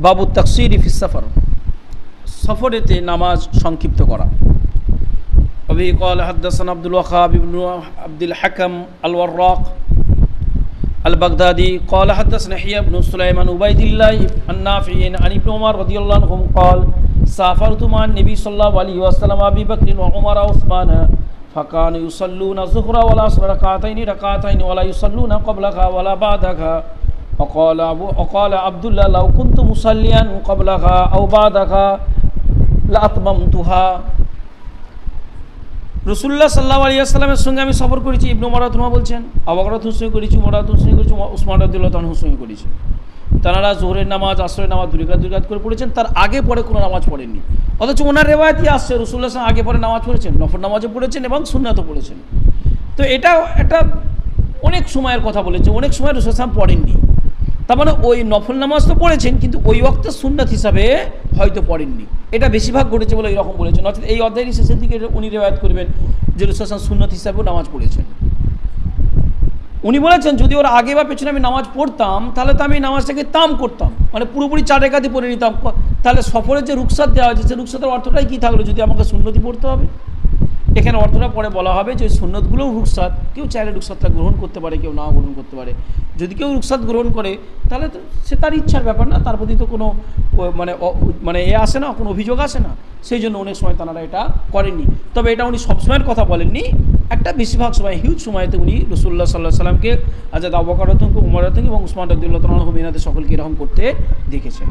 বাবু তাকসির ফিস সফর, সফরেতে নামাজ সংক্ষিপ্ত করা। अभी قال حدثنا عبد الوهاب بن عبد الحكم الوراق البغدادي قال حدثنا يحيى بن سليمان عبيد الله النافع عن ابن عمر رضي الله عنهم قال سافرت مع النبي صلى الله عليه وسلم أبي بكر وعمر وعثمان فكانوا يصلون الظهر والعصر ركعتين ولا يصلون قبلها ولا بعدها وقال عبد الله لو كنت مصليا قبلها أو بعدها لأتممتها। রসুল্লাহ সাল্লাল্লাহু আলাইহি ওয়াসাল্লামের সঙ্গে আমি সফর করেছি, ইবনে উমর রাদিয়াল্লাহু বলছেন, আবু বকর রাদিয়াল্লাহু সঙ্গে করেছি, উমর রাদিয়াল্লাহু সঙ্গে করেছি, উসমান রাদিয়াল্লাহু তাআলার সঙ্গে করেছি। তারা জোহরের নামাজ, আসরের নামাজ দুই রাকাত করে পড়েছেন, তার আগে পরে কোনো নামাজ পড়েননি। অথচ ওনার রেওয়ায়েতই আসছে রসুল্লাহ সাল্লাল্লাহু আগে পরে নামাজ পড়েছেন, নফল নামাজও পড়েছেন এবং সুন্নাতও পড়েছেন। তো এটা একটা অনেক সময়ের কথা বলেছে, অনেক সময় রসুল সাল্লাল্লাহু পড়েননি। তার মানে ওই নফল নামাজ তো পড়েছেন, কিন্তু ওই ওয়াক্তে সুন্নাত হিসাবে হয়তো পড়েননি। এটা বেশিরভাগ ঘটেছে বলে এরকম বলেছেন। অর্থাৎ এই অধ্যায়ের শেষের দিকে উনি রেওয়ায়াত করবেন যে রসুল সাল্লাল্লাহু সুন্নাত হিসাবেও নামাজ পড়েছেন। উনি বলেছেন যদি ওর আগে বা পেছনে আমি নামাজ পড়তাম তাহলে তো আমি নামাজটাকে তাম করতাম, মানে পুরোপুরি 4 রাকাতই পড়ে নিতাম। তাহলে সফরের যে রুখসাত দেওয়া হয়েছে, সেই রুখসাতের অর্থটাই কী থাকলো যদি আমাকে সুন্নতি পড়তে হবে? এখানে অর্থটা পরে বলা হবে যে সুন্নতগুলোও রুখসাত, কেউ চাইলে রুখসাতটা গ্রহণ করতে পারে, কেউ নাও গ্রহণ করতে পারে। যদি কেউ রুখসাত গ্রহণ করে তাহলে তো সে তার ইচ্ছার ব্যাপার না, তার প্রতি তো কোনো মানে আসে না, কোনো অভিযোগ আসে না। সেই জন্য অনেক সময় তারা এটা করেননি। তবে এটা উনি সবসময়ের কথা বলেননি, একটা বেশিরভাগ সময়, হিউজ সময়তে উনি রাসূলুল্লাহ সাল্লাল্লাহু আলাইহি সাল্লামকে, হযরত আবু বকর রাদিয়াল্লাহু আনহু, উমর রাদিয়াল্লাহু আনহু এবং উসমান রাদিয়াল্লাহু আনহু সকলকে এরকম করতে দেখেছেন।